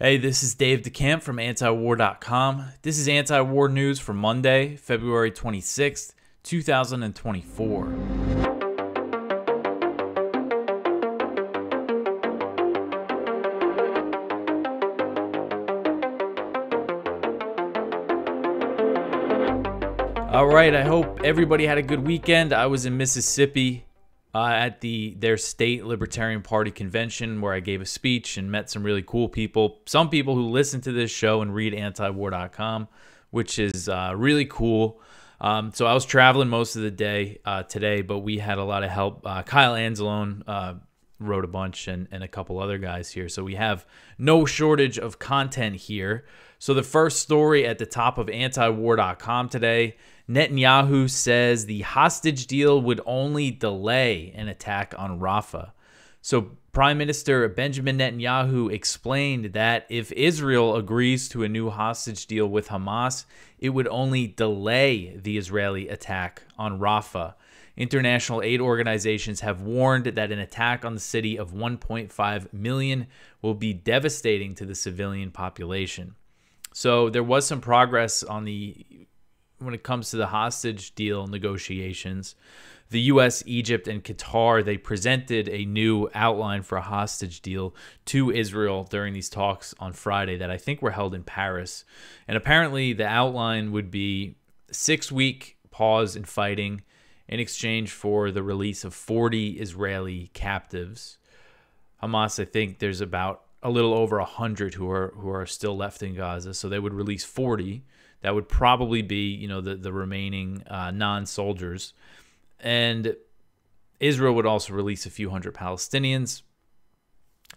Hey, this is Dave DeCamp from antiwar.com. This is anti-war news for Monday, February 26th, 2024. All right, I hope everybody had a good weekend. I was in Mississippi at their state Libertarian Party convention where I gave a speech and met some really cool people. Some people who listen to this show and read antiwar.com, which is really cool. So I was traveling most of the day today, but we had a lot of help. Kyle Anzalone wrote a bunch and a couple other guys here. So we have no shortage of content here. So the first story at the top of antiwar.com today, Netanyahu says the hostage deal would only delay an attack on Rafah. So Prime Minister Benjamin Netanyahu explained that if Israel agrees to a new hostage deal with Hamas, it would only delay the Israeli attack on Rafah. International aid organizations have warned that an attack on the city of 1.5 million will be devastating to the civilian population. So there was some progress when it comes to the hostage deal negotiations. The U.S., Egypt, and Qatar, they presented a new outline for a hostage deal to Israel during these talks on Friday that I think were held in Paris. And apparently the outline would be a 6-week pause in fighting in exchange for the release of 40 Israeli captives. Hamas, I think there's about a little over 100 who are still left in Gaza, so they would release 40. That would probably be, the remaining non-soldiers. And Israel would also release a few hundred Palestinians.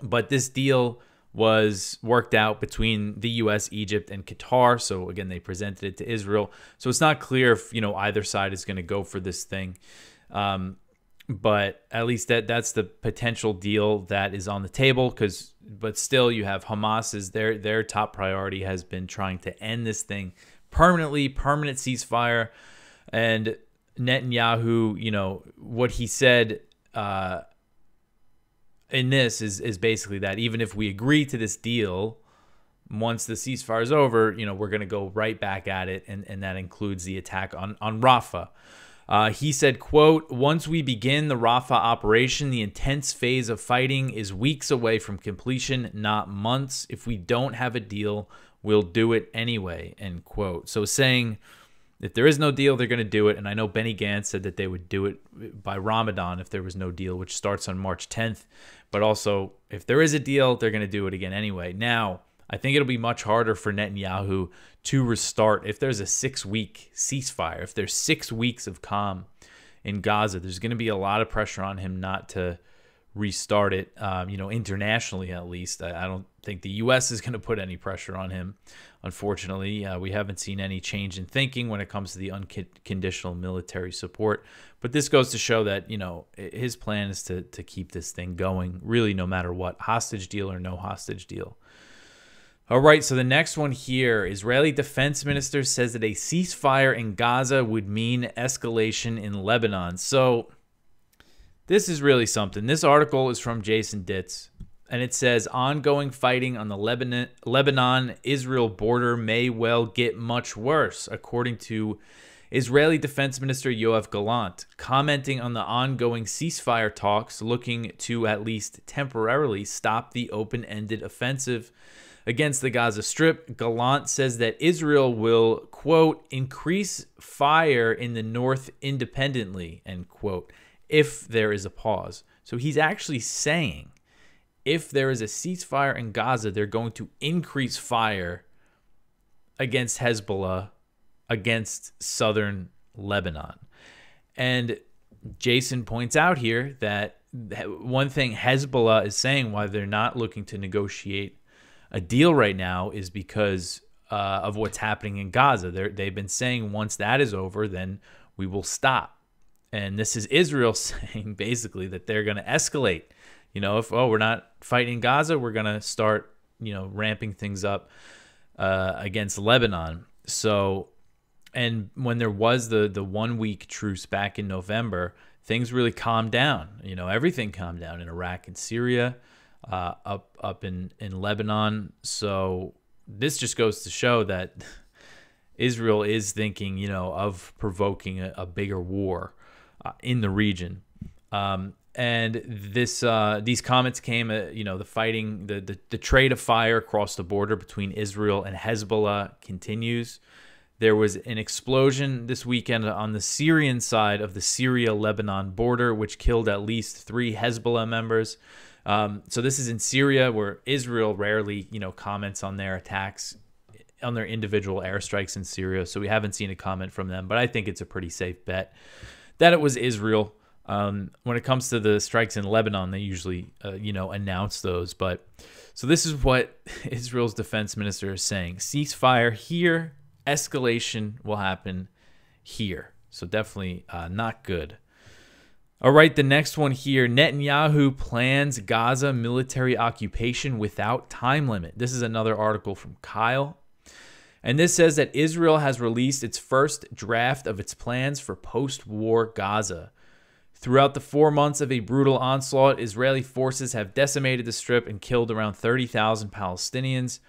But this deal was worked out between the U.S., Egypt, and Qatar. So, again, they presented it to Israel. So it's not clear if, either side is going to go for this thing. But at least that's the potential deal that is on the table. But still, you have Hamas their top priority has been trying to end this thing permanently, permanent ceasefire. And Netanyahu, what he said in this is basically that even if we agree to this deal, once the ceasefire is over, we're going to go right back at it, and that includes the attack on Rafah. He said, quote, "Once we begin the Rafah operation, the intense phase of fighting is weeks away from completion, not months. If we don't have a deal, we'll do it anyway," end quote. So saying if there is no deal, they're going to do it. And I know Benny Gantz said that they would do it by Ramadan if there was no deal, which starts on March 10th. But also, if there is a deal, they're going to do it again anyway. Now, I think it'll be much harder for Netanyahu to restart if there's a 6-week ceasefire. If there's 6 weeks of calm in Gaza, there's going to be a lot of pressure on him not to restart it, internationally at least. I don't think the U.S. is going to put any pressure on him, unfortunately. We haven't seen any change in thinking when it comes to the unconditional military support. But this goes to show that, his plan is to keep this thing going, really no matter what, hostage deal or no hostage deal. All right, so the next one here, Israeli defense minister says that a ceasefire in Gaza would mean escalation in Lebanon. So this is really something. This article is from Jason Ditz, and it says ongoing fighting on the Lebanon-Israel border may well get much worse, according to Israeli Defense Minister Yoav Gallant, commenting on the ongoing ceasefire talks looking to at least temporarily stop the open-ended offensive against the Gaza Strip. Gallant says that Israel will, quote, increase fire in the north independently, end quote, if there is a pause. So he's actually saying if there is a ceasefire in Gaza, they're going to increase fire against Hezbollah, against southern Lebanon. And Jason points out here that one thing Hezbollah is saying why they're not looking to negotiate a deal right now is because of what's happening in Gaza. They've been saying once that is over, then we will stop. And this is Israel saying basically that they're going to escalate. If we're not fighting Gaza, we're going to start, ramping things up against Lebanon. So, and when there was the 1-week truce back in November, things really calmed down. Everything calmed down in Iraq and Syria. up in Lebanon. So this just goes to show that Israel is thinking, you know, of provoking a bigger war in the region. And these comments came, you know, the fighting, the trade of fire across the border between Israel and Hezbollah continues. There was an explosion this weekend on the Syrian side of the Syria-Lebanon border, which killed at least 3 Hezbollah members. So this is in Syria, where Israel rarely, you know, comments on their attacks, on their individual airstrikes in Syria. So we haven't seen a comment from them, but I think it's a pretty safe bet that it was Israel. When it comes to the strikes in Lebanon, they usually, you know, announce those. But so this is what Israel's defense minister is saying: ceasefire here, escalation will happen here. So definitely not good. All right, the next one here: Netanyahu plans Gaza military occupation without time limit. This is another article from Kyle. And this says that Israel has released its first draft of its plans for post-war Gaza. Throughout the 4 months of a brutal onslaught, Israeli forces have decimated the Strip and killed around 30,000 Palestinians.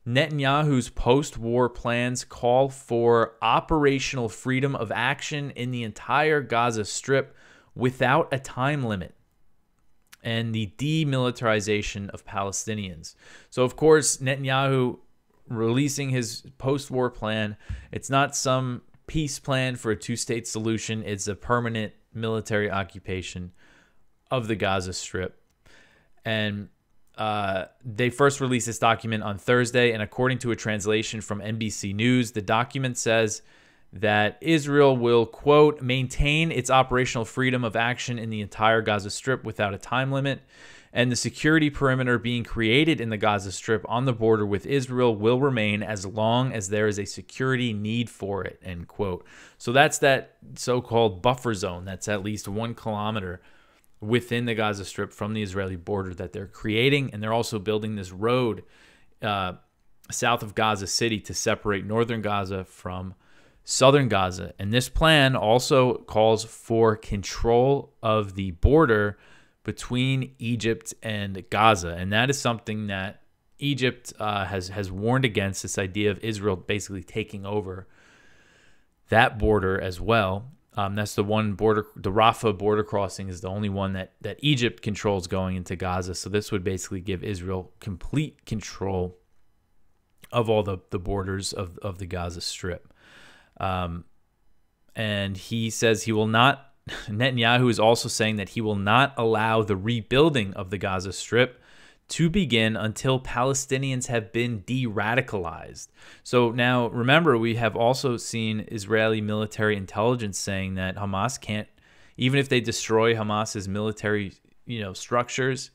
Netanyahu's post-war plans call for operational freedom of action in the entire Gaza Strip without a time limit, and the demilitarization of Palestinians. So, of course, Netanyahu releasing his post-war plan, it's not some peace plan for a two-state solution. It's a permanent military occupation of the Gaza Strip. And they first released this document on Thursday, and according to a translation from NBC News, the document says that Israel will, quote, maintain its operational freedom of action in the entire Gaza Strip without a time limit, and the security perimeter being created in the Gaza Strip on the border with Israel will remain as long as there is a security need for it, end quote. So that's that so-called buffer zone that's at least 1 kilometer within the Gaza Strip from the Israeli border that they're creating, and they're also building this road south of Gaza City to separate northern Gaza from southern Gaza. And this plan also calls for control of the border between Egypt and Gaza. And that is something that Egypt has warned against, this idea of Israel basically taking over that border as well. That's the one border, the Rafah border crossing is the only one that Egypt controls going into Gaza. So this would basically give Israel complete control of all the borders of the Gaza Strip. And he says he will not, Netanyahu is also saying that he will not allow the rebuilding of the Gaza Strip to begin until Palestinians have been de-radicalized. So now, remember, we have also seen Israeli military intelligence saying that Hamas can't, even if they destroy Hamas's military, structures,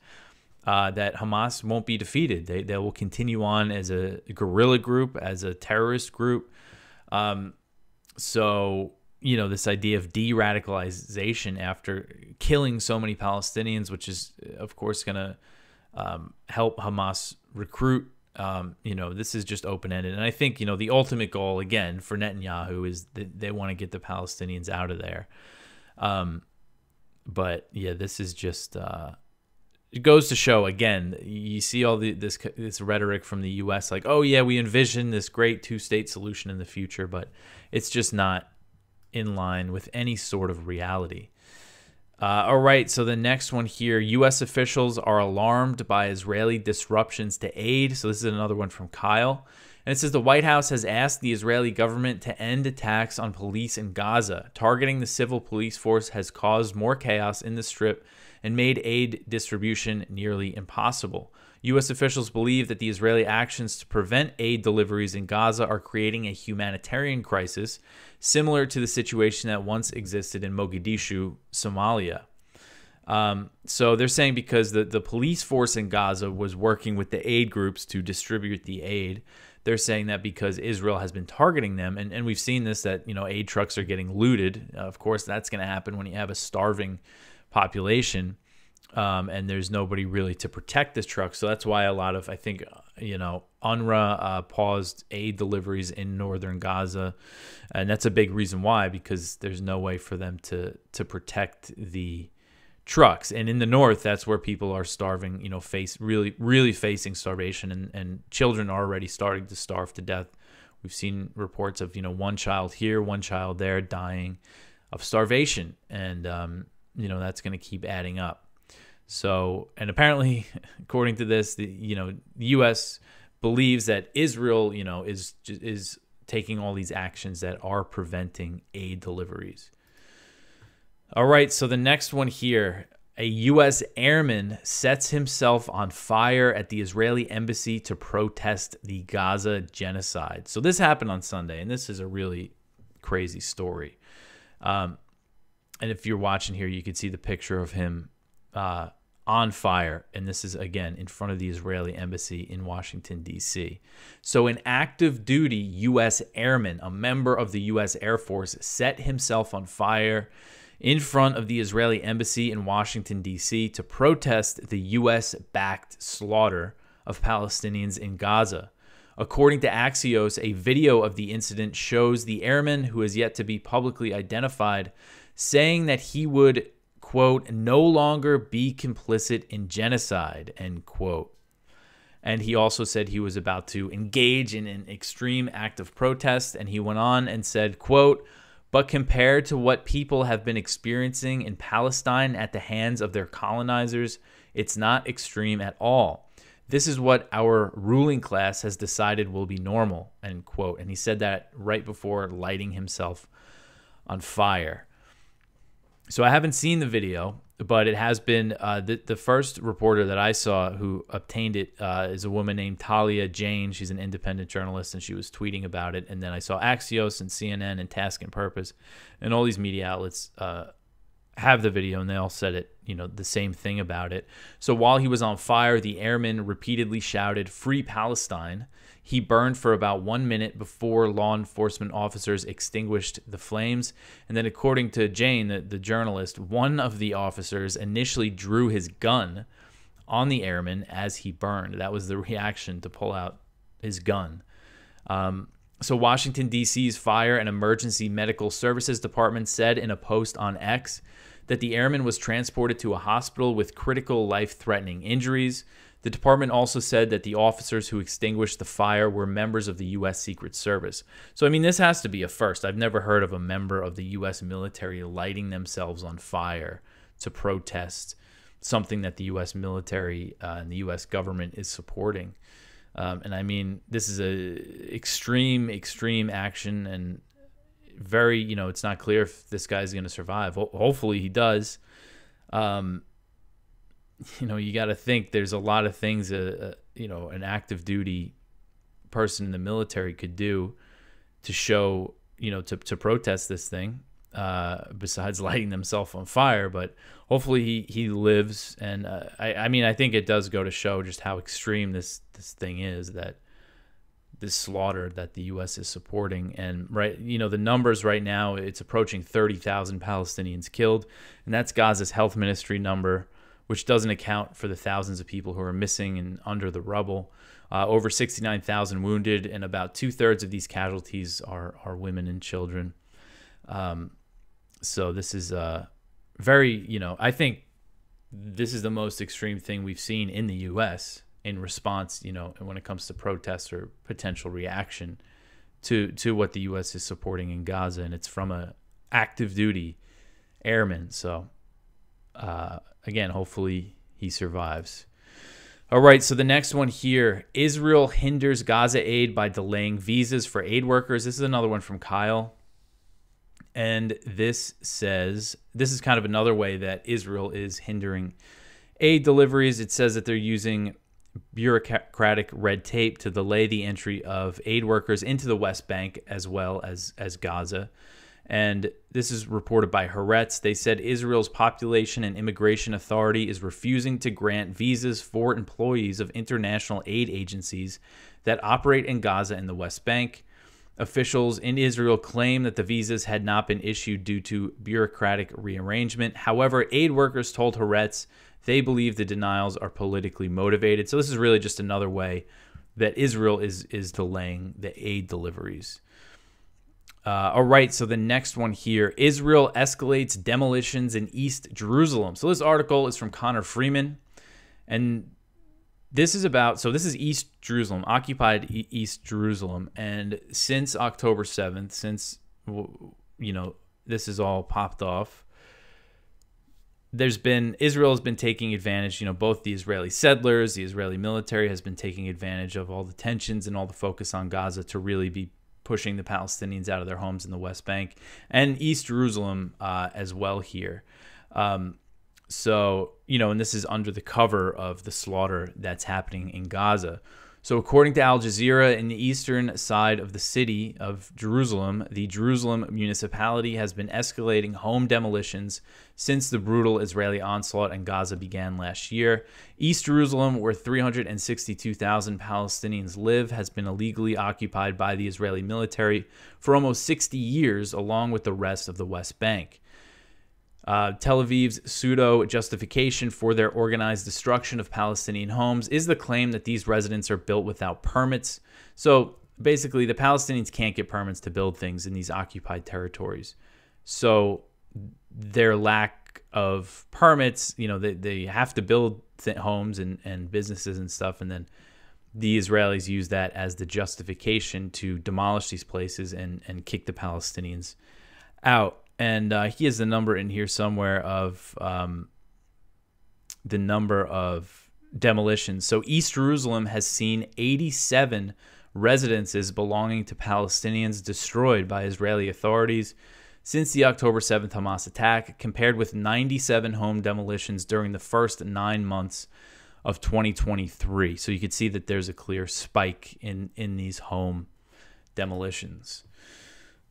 that Hamas won't be defeated. They will continue on as a guerrilla group, as a terrorist group. So, this idea of de-radicalization after killing so many Palestinians, which is, of course, going to help Hamas recruit, this is just open-ended. And I think, the ultimate goal, again, for Netanyahu is that they want to get the Palestinians out of there. But, yeah, this is just... it goes to show, again, you see all this rhetoric from the U.S. like, oh, yeah, we envision this great two-state solution in the future, but it's just not in line with any sort of reality. All right, so the next one here, U.S. officials are alarmed by Israeli disruptions to aid. So this is another one from Kyle. And it says the White House has asked the Israeli government to end attacks on police in Gaza. Targeting the civil police force has caused more chaos in the Strip and made aid distribution nearly impossible. U.S. officials believe that the Israeli actions to prevent aid deliveries in Gaza are creating a humanitarian crisis, similar to the situation that once existed in Mogadishu, Somalia. So they're saying because the police force in Gaza was working with the aid groups to distribute the aid, they're saying that because Israel has been targeting them, and we've seen this, that aid trucks are getting looted. Of course, that's going to happen when you have a starving population, and there's nobody really to protect this truck. So that's why a lot of, I think, UNRWA paused aid deliveries in northern Gaza, and that's a big reason why, because there's no way for them to protect the trucks. And in the north, that's where people are starving, really facing starvation, and children are already starting to starve to death. We've seen reports of, one child here, one child there dying of starvation. And, that's going to keep adding up. So, and apparently, according to this, the U.S. believes that Israel, is taking all these actions that are preventing aid deliveries. All right, so the next one here, a U.S. airman sets himself on fire at the Israeli embassy to protest the Gaza genocide. So this happened on Sunday, and this is a really crazy story. And if you're watching here, you can see the picture of him on fire, and this is, again, in front of the Israeli embassy in Washington, D.C. So an active duty U.S. airman, a member of the U.S. Air Force, set himself on fire in front of the Israeli embassy in Washington, D.C. to protest the U.S.-backed slaughter of Palestinians in Gaza. According to Axios, a video of the incident shows the airman, who is yet to be publicly identified, saying that he would, quote, no longer be complicit in genocide, end quote. And he also said he was about to engage in an extreme act of protest, and he went on and said, quote, but compared to what people have been experiencing in Palestine at the hands of their colonizers, it's not extreme at all. This is what our ruling class has decided will be normal, end quote. And he said that right before lighting himself on fire. So I haven't seen the video, but it has been the first reporter that I saw who obtained it is a woman named Talia Jane. She's an independent journalist, and she was tweeting about it. And then I saw Axios and CNN and Task and Purpose, and all these media outlets have the video, and they all said it, the same thing about it. So while he was on fire, the airman repeatedly shouted, "Free Palestine." He burned for about 1 minute before law enforcement officers extinguished the flames. And then, according to Jane, the journalist, one of the officers initially drew his gun on the airman as he burned. That was the reaction, to pull out his gun. So Washington, D.C.'s Fire and Emergency Medical Services Department said in a post on X that the airman was transported to a hospital with critical life-threatening injuries. The department also said that the officers who extinguished the fire were members of the U.S. Secret Service. So, I mean, this has to be a first. I've never heard of a member of the U.S. military lighting themselves on fire to protest something that the U.S. military and the U.S. government is supporting. And, I mean, this is a extreme action, and very, it's not clear if this guy's going to survive. Hopefully he does. You got to think there's a lot of things an active duty person in the military could do to show, to protest this thing, besides lighting themselves on fire. But hopefully he lives. And I think it does go to show just how extreme this thing is, that this slaughter that the U.S. is supporting. And the numbers right now, it's approaching 30,000 Palestinians killed, and that's Gaza's health ministry number, which doesn't account for the thousands of people who are missing and under the rubble. Over 69,000 wounded, and about 2/3 of these casualties are women and children. So this is very, I think this is the most extreme thing we've seen in the U.S. in response, when it comes to protests or potential reaction to what the U.S. is supporting in Gaza, and it's from a active duty airman. So, again, hopefully he survives. All right, so the next one here, Israel hinders Gaza aid by delaying visas for aid workers. This is another one from Kyle. And this says, this is kind of another way that Israel is hindering aid deliveries. It says that they're using bureaucratic red tape to delay the entry of aid workers into the West Bank as well as Gaza. And this is reported by Haaretz. They said Israel's Population and Immigration Authority is refusing to grant visas for employees of international aid agencies that operate in Gaza and the West Bank. Officials in Israel claim that the visas had not been issued due to bureaucratic rearrangement. However, aid workers told Haaretz they believe the denials are politically motivated. So this is really just another way that Israel is delaying the aid deliveries. All right, so the next one here, Israel escalates demolitions in East Jerusalem. So this article is from Connor Freeman, and this is about, so this is East Jerusalem, occupied East Jerusalem, and since October 7th, since, you know, this is all popped off, Israel has been taking advantage, you know, both the Israeli settlers, the Israeli military has been taking advantage of all the tensions and all the focus on Gaza to really be pushing the Palestinians out of their homes in the West Bank and East Jerusalem as well here. So, you know, and this is under the cover of the slaughter that's happening in Gaza. So according to Al Jazeera, in the eastern side of the city of Jerusalem, the Jerusalem municipality has been escalating home demolitions since the brutal Israeli onslaught in Gaza began last year. East Jerusalem, where 362,000 Palestinians live, has been illegally occupied by the Israeli military for almost 60 years, along with the rest of the West Bank. Tel Aviv's pseudo-justification for their organized destruction of Palestinian homes is the claim that these residents are built without permits. So basically, the Palestinians can't get permits to build things in these occupied territories. So their lack of permits, you know, they have to build homes and businesses and stuff, and then the Israelis use that as the justification to demolish these places and kick the Palestinians out. And he has the number in here somewhere of the number of demolitions. So East Jerusalem has seen 87 residences belonging to Palestinians destroyed by Israeli authorities since the October 7th Hamas attack, compared with 97 home demolitions during the first 9 months of 2023. So you could see that there's a clear spike in these home demolitions.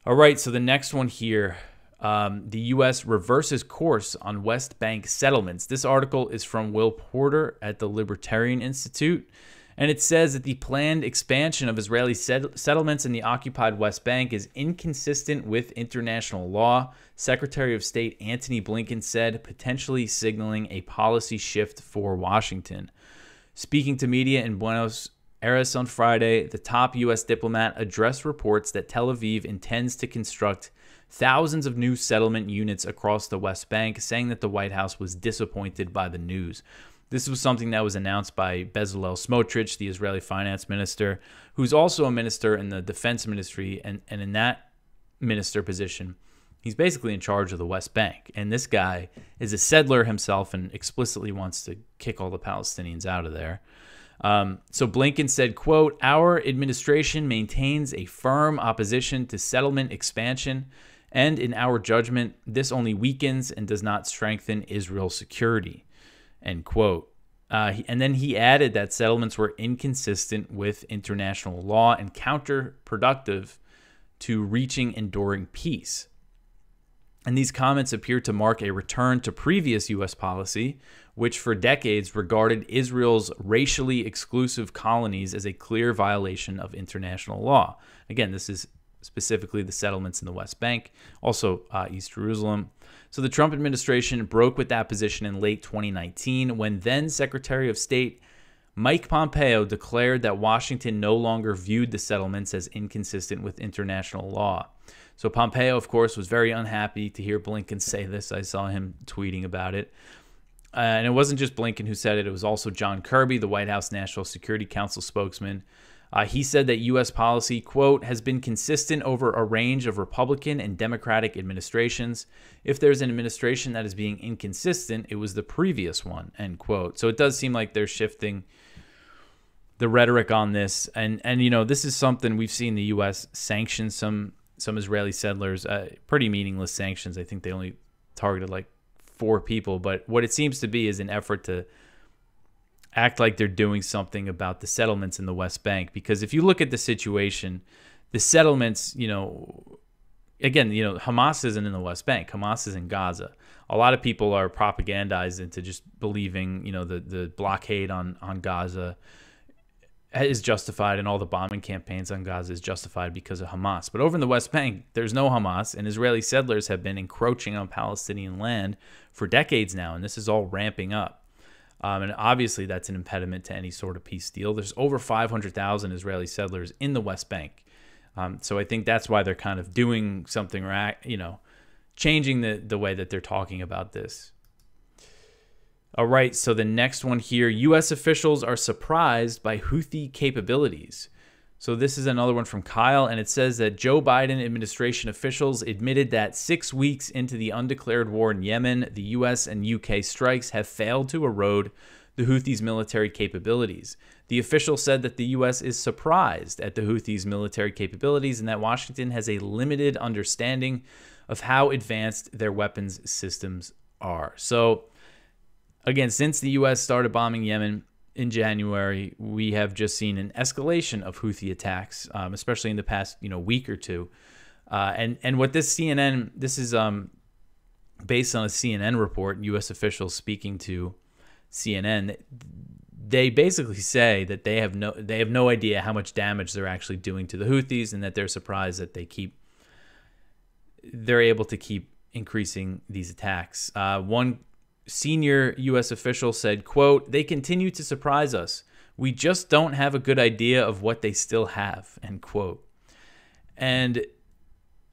All right, so the next one here. The U.S. reverses course on West Bank settlements. This article is from Will Porter at the Libertarian Institute, and it says that the planned expansion of Israeli settlements in the occupied West Bank is inconsistent with international law, Secretary of State Antony Blinken said, potentially signaling a policy shift for Washington. Speaking to media in Buenos Aires on Friday, the top U.S. diplomat addressed reports that Tel Aviv intends to construct thousands of new settlement units across the West Bank, saying that the White House was disappointed by the news. This was something that was announced by Bezalel Smotrich, the Israeli finance minister, who's also a minister in the defense ministry, and in that minister position, he's basically in charge of the West Bank. And this guy is a settler himself and explicitly wants to kick all the Palestinians out of there. So Blinken said, quote, "Our administration maintains a firm opposition to settlement expansion, and in our judgment, this only weakens and does not strengthen Israel's security," end quote. And then he added that settlements were inconsistent with international law and counterproductive to reaching enduring peace. And these comments appear to mark a return to previous U.S. policy, which for decades regarded Israel's racially exclusive colonies as a clear violation of international law. Again, this is specifically the settlements in the West Bank, also East Jerusalem. So the Trump administration broke with that position in late 2019 when then Secretary of State Mike Pompeo declared that Washington no longer viewed the settlements as inconsistent with international law. So Pompeo, of course, was very unhappy to hear Blinken say this. I saw him tweeting about it. And it wasn't just Blinken who said it. It was also John Kirby, the White House National Security Council spokesman. He said that U.S. policy, quote, has been consistent over a range of Republican and Democratic administrations. If there's an administration that is being inconsistent, it was the previous one, end quote. So it does seem like they're shifting the rhetoric on this. And you know, this is something we've seen the U.S. sanction some Israeli settlers, pretty meaningless sanctions. I think they only targeted like 4 people. But what it seems to be is an effort to act like they're doing something about the settlements in the West Bank. Because if you look at the situation, the settlements, you know, again, you know, Hamas isn't in the West Bank. Hamas is in Gaza. A lot of people are propagandized into just believing, you know, the blockade on Gaza is justified and all the bombing campaigns on Gaza is justified because of Hamas. But over in the West Bank, there's no Hamas, and Israeli settlers have been encroaching on Palestinian land for decades now, and this is all ramping up. And obviously that's an impediment to any sort of peace deal. There's over 500,000 Israeli settlers in the West Bank. So I think that's why they're kind of doing something, changing the way that they're talking about this. All right, so the next one here, U.S. officials are surprised by Houthi capabilities. So this is another one from Kyle, and it says that Joe Biden administration officials admitted that 6 weeks into the undeclared war in Yemen, the U.S. and U.K. strikes have failed to erode the Houthis' military capabilities. The official said that the U.S. is surprised at the Houthis' military capabilities and that Washington has a limited understanding of how advanced their weapons systems are. So, again, since the U.S. started bombing Yemen in January, we have just seen an escalation of Houthi attacks, especially in the past week or two. And what this is based on a CNN report, U.S. officials speaking to CNN, they basically say that they have no idea how much damage they're actually doing to the Houthis, and that they're surprised that they're able to keep increasing these attacks. One senior U.S. official said, quote, "They continue to surprise us. We just don't have a good idea of what they still have," end quote. And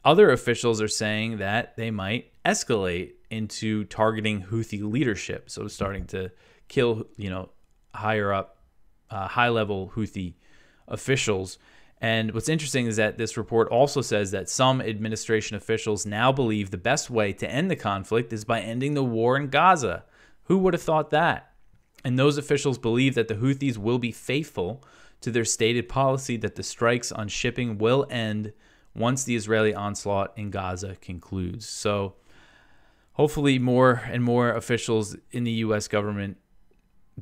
other officials are saying that they might escalate into targeting Houthi leadership, so starting to kill, higher up, high-level Houthi officials. And what's interesting is that this report also says that some administration officials now believe the best way to end the conflict is by ending the war in Gaza. Who would have thought that? And those officials believe that the Houthis will be faithful to their stated policy that the strikes on shipping will end once the Israeli onslaught in Gaza concludes. So hopefully more and more officials in the U.S. government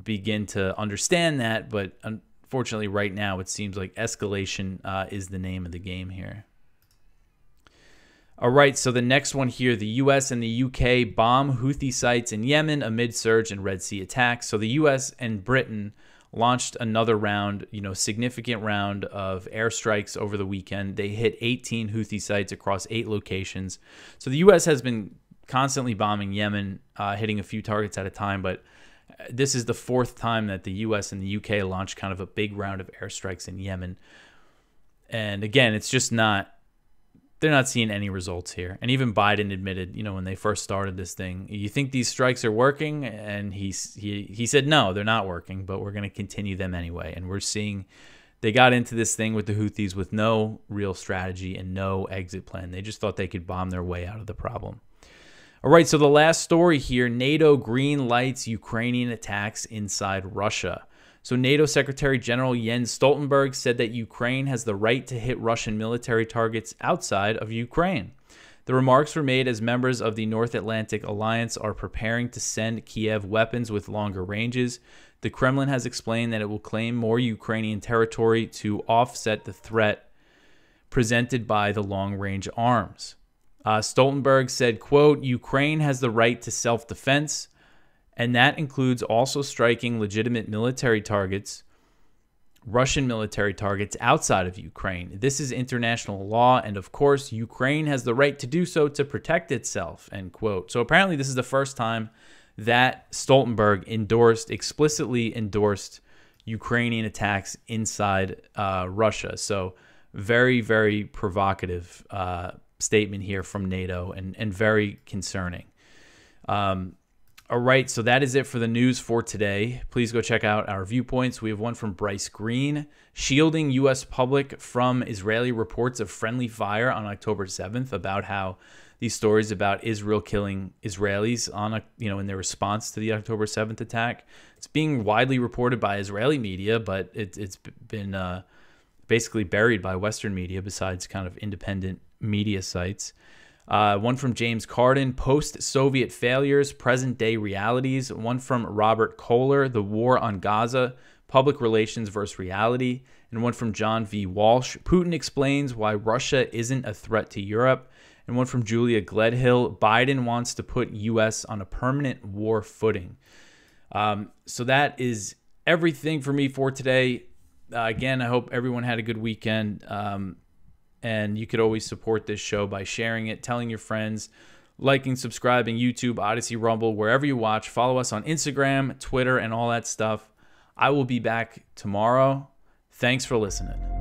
begin to understand that, but unfortunately right now it seems like escalation is the name of the game here. All right, so the next one here, the U.S. and the U.K. bomb Houthi sites in Yemen amid surge in Red Sea attacks. So the U.S. and Britain launched another round, significant round of airstrikes over the weekend. They hit 18 Houthi sites across 8 locations. So the U.S. has been constantly bombing Yemen, hitting a few targets at a time, but this is the 4th time that the U.S. and the U.K. launched kind of a big round of airstrikes in Yemen. And again, it's just they're not seeing any results here. And even Biden admitted, when they first started this thing, "You think these strikes are working?" And he said, "No, they're not working, but we're going to continue them anyway." And we're seeing they got into this thing with the Houthis with no real strategy and no exit plan. They just thought they could bomb their way out of the problem. All right, so the last story here, NATO green lights Ukrainian attacks inside Russia. So NATO Secretary General Jens Stoltenberg said that Ukraine has the right to hit Russian military targets outside of Ukraine. The remarks were made as members of the North Atlantic Alliance are preparing to send Kiev weapons with longer ranges. The Kremlin has explained that it will claim more Ukrainian territory to offset the threat presented by the long-range arms. Stoltenberg said, quote, "Ukraine has the right to self-defense, and that includes also striking legitimate military targets, Russian military targets outside of Ukraine. This is international law, and of course, Ukraine has the right to do so to protect itself," end quote. So apparently this is the first time that Stoltenberg explicitly endorsed Ukrainian attacks inside Russia. So very, very provocative statement here from NATO, and very concerning. All right, so that is it for the news for today. Please go check out our viewpoints. We have one from Bryce Green, shielding U.S. public from Israeli reports of friendly fire on October 7th, about how these stories about Israel killing Israelis in their response to the October 7th attack. It's being widely reported by Israeli media, but it's been basically buried by Western media besides kind of independent media sites. One from James Carden, Post-Soviet Failures, Present-Day Realities. One from Robert Kohler, The War on Gaza, Public Relations versus Reality. And one from John V. Walsh, Putin Explains Why Russia Isn't a Threat to Europe. And one from Julia Gledhill, Biden Wants to Put U.S. on a Permanent War Footing. So that is everything for me for today. Again, I hope everyone had a good weekend. And you could always support this show by sharing it, telling your friends, liking, subscribing, YouTube, Odyssey, Rumble, wherever you watch. Follow us on Instagram, Twitter, and all that stuff. I will be back tomorrow. Thanks for listening.